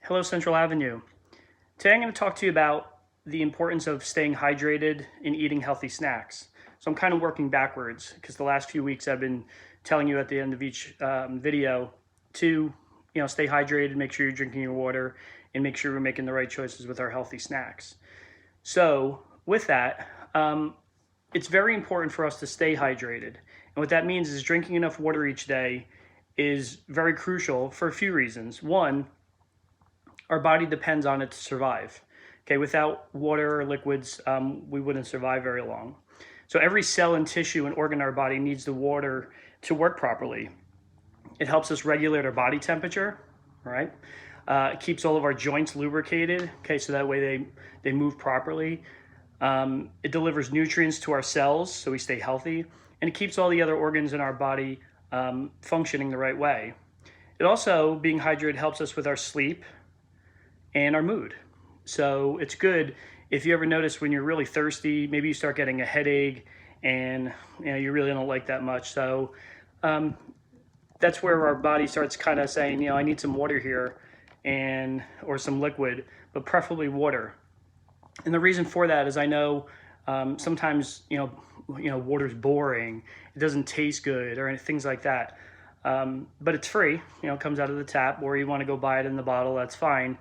Hello, Central Avenue. Today I'm going to talk to you about the importance of staying hydrated and eating healthy snacks. So I'm kind of working backwards because the last few weeks I've been telling you at the end of each video to stay hydrated, make sure you're drinking your water, and make sure we're making the right choices with our healthy snacks. So with that, it's very important for us to stay hydrated. And what that means is drinking enough water each day is very crucial for a few reasons. One, our body depends on it to survive. Okay, without water or liquids, we wouldn't survive very long. So every cell and tissue and organ in our body needs the water to work properly. It helps us regulate our body temperature, right? It keeps all of our joints lubricated, okay, so that way they move properly. It delivers nutrients to our cells so we stay healthy, and it keeps all the other organs in our body functioning the right way. It also, being hydrated, helps us with our sleep and our mood. So it's good if you ever notice when you're really thirsty, maybe you start getting a headache and you really don't like that much. So that's where our body starts kind of saying, I need some water here or some liquid, but preferably water. And the reason for that is I know sometimes water's boring, it doesn't taste good or things like that. But it's free, it comes out of the tap, or you want to go buy it in the bottle, that's fine.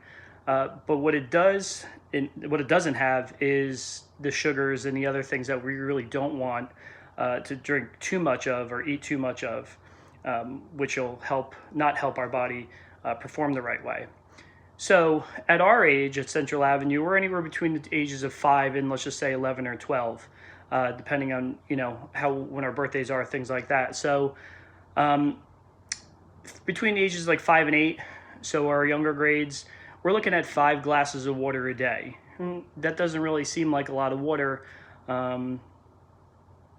But what it doesn't have is the sugars and the other things that we really don't want to drink too much of or eat too much of, which will not help our body perform the right way. So at our age at Central Avenue, we're anywhere between the ages of 5 and let's just say 11 or 12, depending on when our birthdays are, things like that. So between the ages like 5 and 8, so our younger grades, we're looking at 5 glasses of water a day. That doesn't really seem like a lot of water.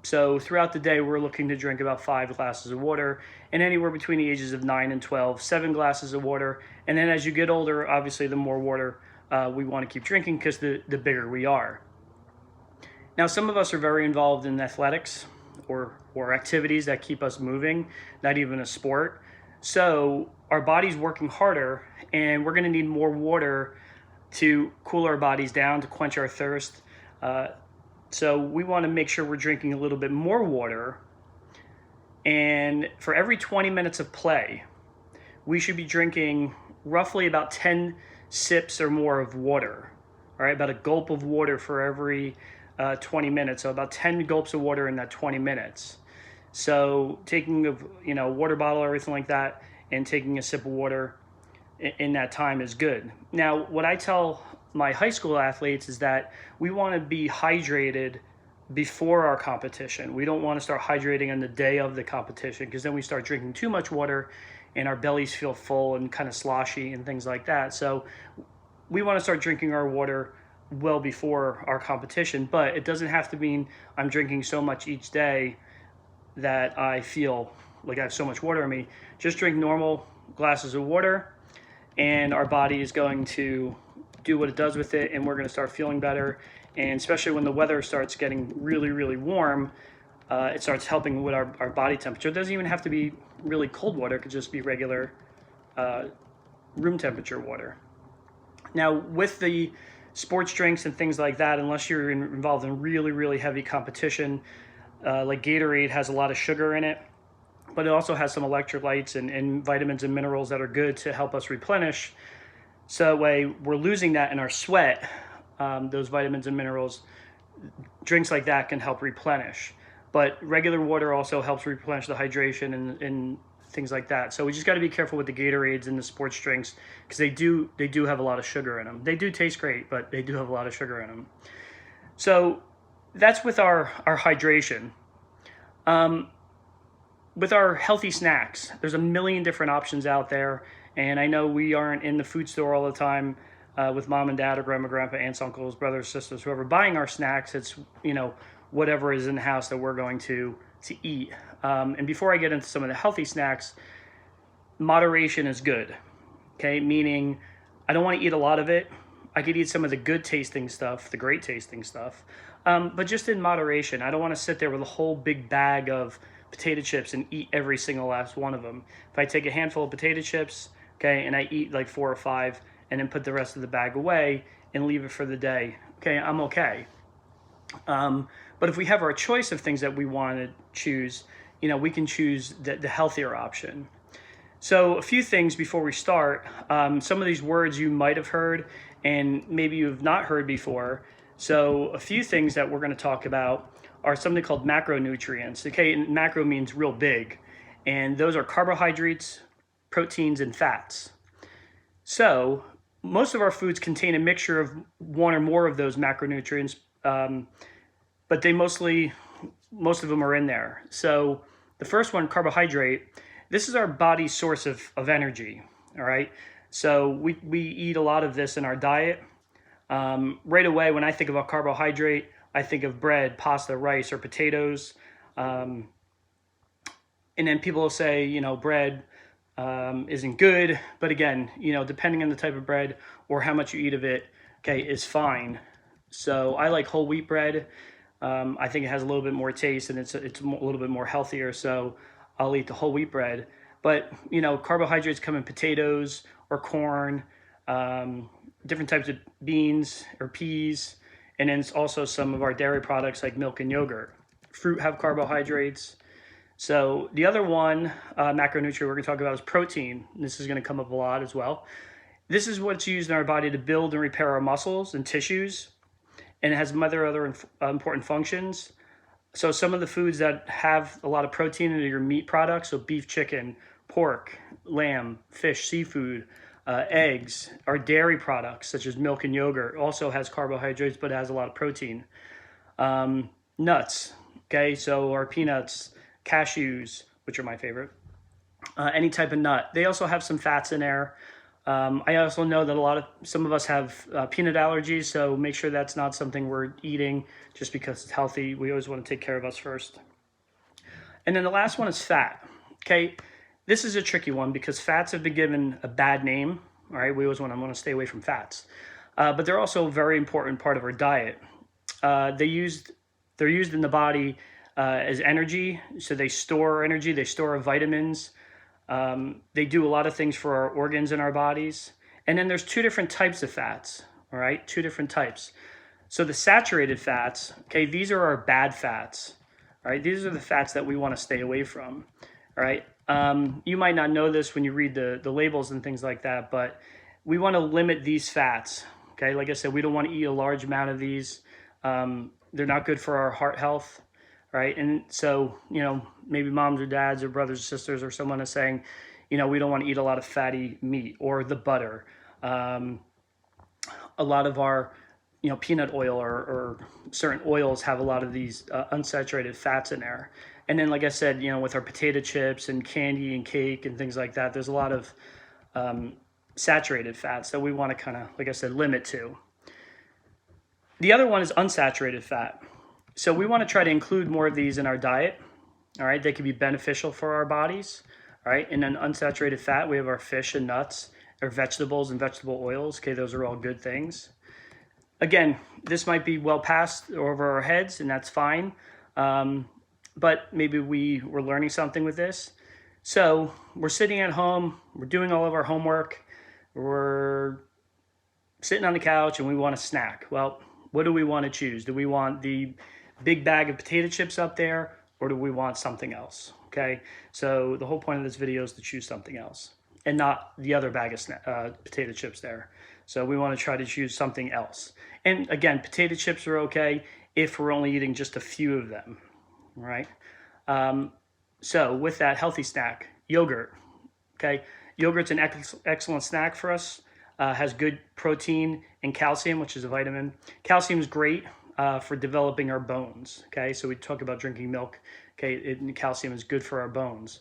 So throughout the day, we're looking to drink about 5 glasses of water, and anywhere between the ages of 9 and 12, 7 glasses of water. And then as you get older, obviously the more water we want to keep drinking because the bigger we are. Now, some of us are very involved in athletics or activities that keep us moving, not even a sport. So our body's working harder, and we're going to need more water to cool our bodies down, to quench our thirst. So we want to make sure we're drinking a little bit more water. And for every 20 minutes of play, we should be drinking roughly about 10 sips or more of water. All right, about a gulp of water for every 20 minutes. So about 10 gulps of water in that 20 minutes. So taking a water bottle or everything like that and taking a sip of water in that time is good. Now, what I tell my high school athletes is that we want to be hydrated before our competition. We don't want to start hydrating on the day of the competition because then we start drinking too much water and our bellies feel full and kind of sloshy and things like that. So we want to start drinking our water well before our competition, but it doesn't have to mean I'm drinking so much each day that I feel like I have so much water in me. Just drink normal glasses of water, and our body is going to do what it does with it, and we're going to start feeling better. And especially when the weather starts getting really, really warm, it starts helping with our body temperature. It doesn't even have to be really cold water. It could just be regular room temperature water. Now, with the sports drinks and things like that, unless you're involved in really, really heavy competition, like Gatorade has a lot of sugar in it, but it also has some electrolytes and vitamins and minerals that are good to help us replenish. So that way we're losing that in our sweat, those vitamins and minerals. Drinks like that can help replenish. But regular water also helps replenish the hydration and things like that. So we just got to be careful with the Gatorades and the sports drinks because they do have a lot of sugar in them. They do taste great, but they do have a lot of sugar in them. So that's with our hydration. With our healthy snacks, there's a million different options out there. And I know we aren't in the food store all the time with mom and dad or grandma, grandpa, aunts, uncles, brothers, sisters, whoever buying our snacks. It's, whatever is in the house that we're going to eat. And before I get into some of the healthy snacks, moderation is good. Okay, meaning I don't want to eat a lot of it. I could eat some of the good tasting stuff, the great tasting stuff, but just in moderation. I don't want to sit there with a whole big bag of potato chips and eat every single last one of them. If I take a handful of potato chips, okay, and I eat like 4 or 5, and then put the rest of the bag away and leave it for the day, okay, I'm okay. But if we have our choice of things that we want to choose, we can choose the healthier option. So a few things before we start. Some of these words you might have heard and maybe you've not heard before. So a few things that we're going to talk about are something called macronutrients. Okay, and macro means real big. And those are carbohydrates, proteins, and fats. So most of our foods contain a mixture of one or more of those macronutrients, but most of them are in there. So the first one, carbohydrate, this is our body's source of energy, all right? So we eat a lot of this in our diet. Right away, when I think about carbohydrate, I think of bread, pasta, rice, or potatoes. And then people will say, bread isn't good. But again, depending on the type of bread or how much you eat of it, okay, is fine. So I like whole wheat bread. I think it has a little bit more taste and it's a little bit more healthier. So I'll eat the whole wheat bread. But, carbohydrates come in potatoes or corn, different types of beans or peas, and then also some of our dairy products like milk and yogurt. Fruit have carbohydrates. So the other one, macronutrient we're going to talk about is protein. This is going to come up a lot as well. This is what's used in our body to build and repair our muscles and tissues, and it has other important functions. So some of the foods that have a lot of protein are your meat products, so beef, chicken, pork, lamb, fish, seafood, eggs. Our dairy products, such as milk and yogurt, also has carbohydrates, but it has a lot of protein. Nuts, okay, so our peanuts, cashews, which are my favorite, any type of nut. They also have some fats in there. I also know that some of us have peanut allergies, so make sure that's not something we're eating just because it's healthy. We always want to take care of us first. And then the last one is fat. Okay, this is a tricky one because fats have been given a bad name. All right, we always want to stay away from fats, but they're also a very important part of our diet. They're used in the body as energy, so they store energy. They store our vitamins. They do a lot of things for our organs in our bodies. And then there's two different types of fats, all right? Two different types. So the saturated fats, okay, these are our bad fats, all right? These are the fats that we want to stay away from, all right? You might not know this when you read the labels and things like that, but we want to limit these fats, okay? Like I said, we don't want to eat a large amount of these. They're not good for our heart health. Right. And so, maybe moms or dads or brothers or sisters or someone is saying, we don't want to eat a lot of fatty meat or the butter. A lot of our, peanut oil or certain oils have a lot of these unsaturated fats in there. And then, like I said, with our potato chips and candy and cake and things like that, there's a lot of saturated fats that we want to kind of, like I said, limit to. The other one is unsaturated fat. So we want to try to include more of these in our diet, all right? They can be beneficial for our bodies, all right? And then unsaturated fat, we have our fish and nuts, our vegetables and vegetable oils, okay? Those are all good things. Again, this might be well past over our heads, and that's fine, but maybe we're learning something with this. So we're sitting at home, we're doing all of our homework, we're sitting on the couch, and we want a snack. Well, what do we want to choose? Do we want the big bag of potato chips up there, or do we want something else? Okay, so the whole point of this video is to choose something else and not the other bag of potato chips there. So we want to try to choose something else. And again, potato chips are okay if we're only eating just a few of them, right? So with that healthy snack, yogurt, okay? Yogurt's an excellent snack for us. Has good protein and calcium, which is a vitamin. Calcium is great for developing our bones, okay? So we talk about drinking milk, okay? Calcium is good for our bones,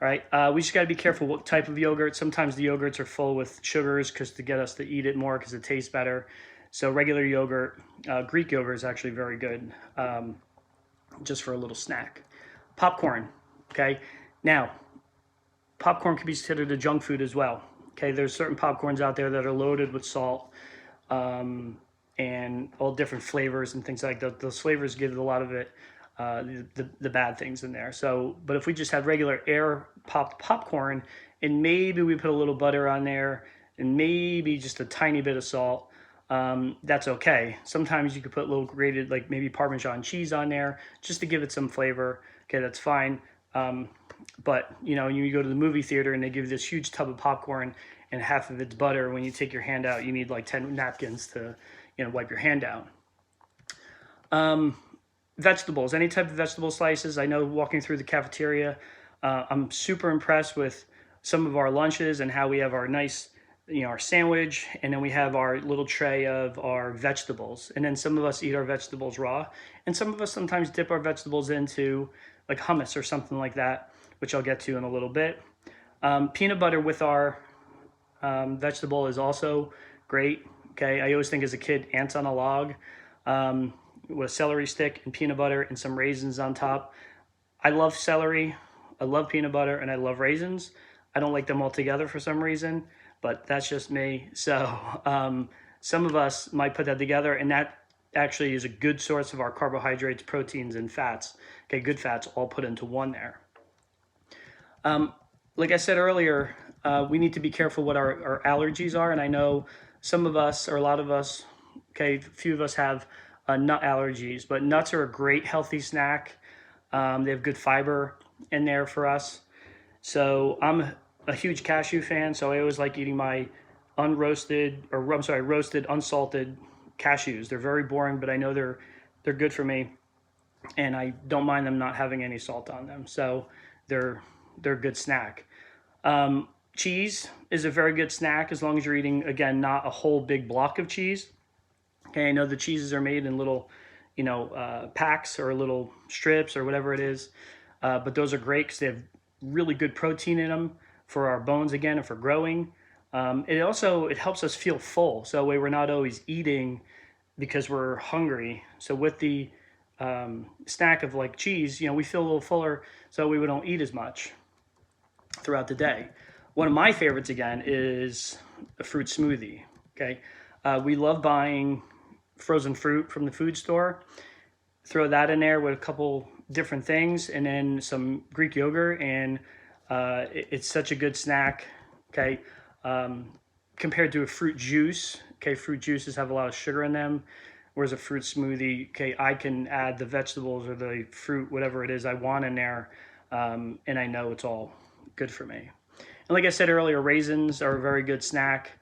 all right? We just gotta be careful what type of yogurt. Sometimes the yogurts are full with sugars to get us to eat it more because it tastes better. So regular yogurt, Greek yogurt is actually very good just for a little snack. Popcorn, okay? Now, popcorn can be considered a junk food as well. Okay, there's certain popcorns out there that are loaded with salt and all different flavors and things like that. Those flavors give a lot of it the bad things in there. So, but if we just have regular air popped popcorn and maybe we put a little butter on there and maybe just a tiny bit of salt, that's okay. Sometimes you could put a little grated, like maybe Parmesan cheese on there just to give it some flavor. Okay, that's fine. But you know, you go to the movie theater and they give you this huge tub of popcorn and half of it's butter. When you take your hand out, you need like 10 napkins to, you know, wipe your hand down. Vegetables, any type of vegetable slices. I know walking through the cafeteria, I'm super impressed with some of our lunches and how we have our nice, you know, our sandwich, and then we have our little tray of our vegetables. And then some of us eat our vegetables raw, and some of us sometimes dip our vegetables into like hummus or something like that, which I'll get to in a little bit. Peanut butter with our vegetable is also great. Okay, I always think as a kid, ants on a log. With a celery stick and peanut butter and some raisins on top. I love celery, I love peanut butter, and I love raisins. I don't like them all together for some reason, but that's just me. So some of us might put that together, and that actually is a good source of our carbohydrates, proteins, and fats. Okay, good fats all put into one there. Like I said earlier, we need to be careful what our allergies are, and I know some of us, or a lot of us, okay, a few of us have nut allergies, but nuts are a great healthy snack. They have good fiber in there for us. So I'm a huge cashew fan, so I always like eating my roasted, unsalted cashews. They're very boring, but I know they're good for me, and I don't mind them not having any salt on them. So they're a good snack. Cheese is a very good snack as long as you're eating, again, not a whole big block of cheese. Okay, I know the cheeses are made in little, you know, packs or little strips or whatever it is, but those are great because they have really good protein in them for our bones again and for growing. It helps us feel full, so that way we're not always eating because we're hungry. So with the snack of like cheese, you know, we feel a little fuller, so we don't eat as much throughout the day. One of my favorites again is a fruit smoothie. Okay, we love buying frozen fruit from the food store. Throw that in there with a couple different things, and then some Greek yogurt, and it's such a good snack. Okay, compared to a fruit juice. Okay, fruit juices have a lot of sugar in them, whereas a fruit smoothie, okay, I can add the vegetables or the fruit, whatever it is I want in there, and I know it's all good for me. And like I said earlier, raisins are a very good snack.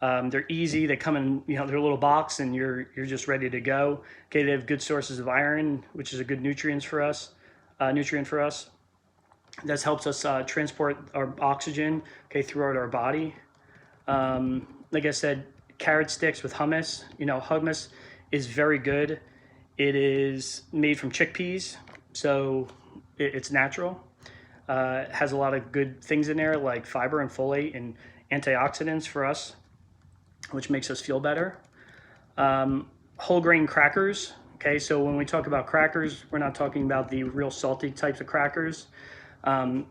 They're easy. They come in, you know, their little box, and you're just ready to go. Okay, they have good sources of iron, which is a good nutrient for us. That helps us transport our oxygen, okay, throughout our body. Like I said, carrot sticks with hummus. You know, hummus is very good. It is made from chickpeas, so it's natural. It has a lot of good things in there like fiber and folate and antioxidants for us, which makes us feel better. Whole grain crackers. Okay, so when we talk about crackers, we're not talking about the real salty types of crackers.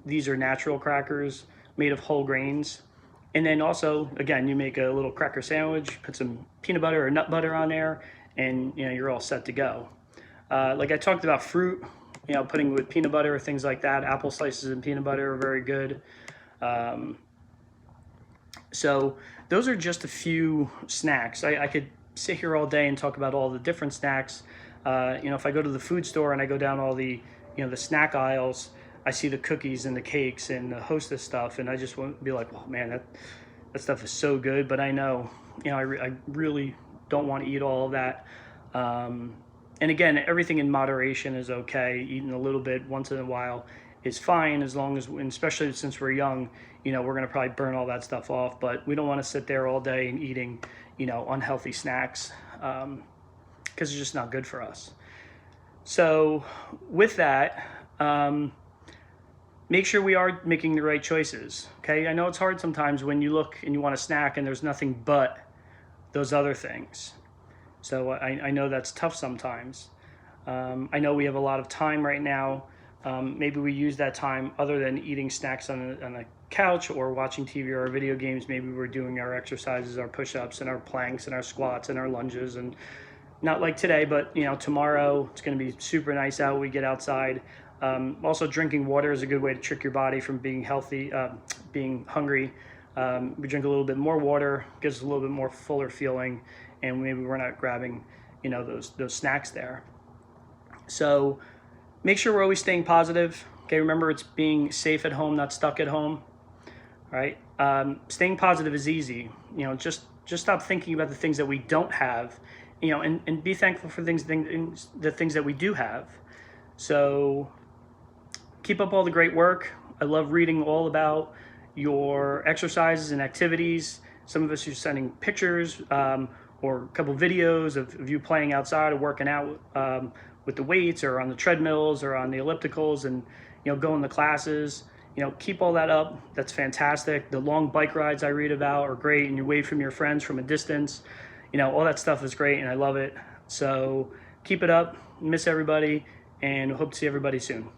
These are natural crackers made of whole grains. And then also, again, you make a little cracker sandwich, put some peanut butter or nut butter on there, and you know, you're all set to go. Like I talked about fruit, you know, putting with peanut butter or things like that. Apple slices and peanut butter are very good. So those are just a few snacks. I could sit here all day and talk about all the different snacks. You know, if I go to the food store and I go down all the, you know, the snack aisles, I see the cookies and the cakes and the Hostess stuff, and I just want to be like, oh man, that stuff is so good. But I know, you know, I really don't want to eat all of that. And again, everything in moderation is okay. Eating a little bit once in a while is fine, as long as, and especially since we're young, you know, we're going to probably burn all that stuff off. But we don't want to sit there all day and eating, you know, unhealthy snacks, because it's just not good for us. So with that, make sure we are making the right choices. Okay, I know it's hard sometimes when you look and you want a snack and there's nothing but those other things. So I know that's tough sometimes. I know we have a lot of time right now. Maybe we use that time other than eating snacks on the couch or watching TV or video games. Maybe we're doing our exercises, our push-ups and our planks and our squats and our lunges, and not like today, but you know, tomorrow it's going to be super nice out. We get outside. Also, drinking water is a good way to trick your body from being healthy, being hungry. We drink a little bit more water, gives us a little bit more fuller feeling, and maybe we're not grabbing, those snacks there. So make sure we're always staying positive. Okay, remember it's being safe at home, not stuck at home. All right. Staying positive is easy. Just stop thinking about the things that we don't have, and be thankful for the things that we do have. So keep up all the great work. I love reading all about your exercises and activities. Some of us are sending pictures or a couple videos of you playing outside or working out with the weights or on the treadmills or on the ellipticals, and going to classes. Keep all that up. That's fantastic. The long bike rides I read about are great, and you wave from your friends from a distance. All that stuff is great, and I love it. So keep it up. Miss everybody, and hope to see everybody soon.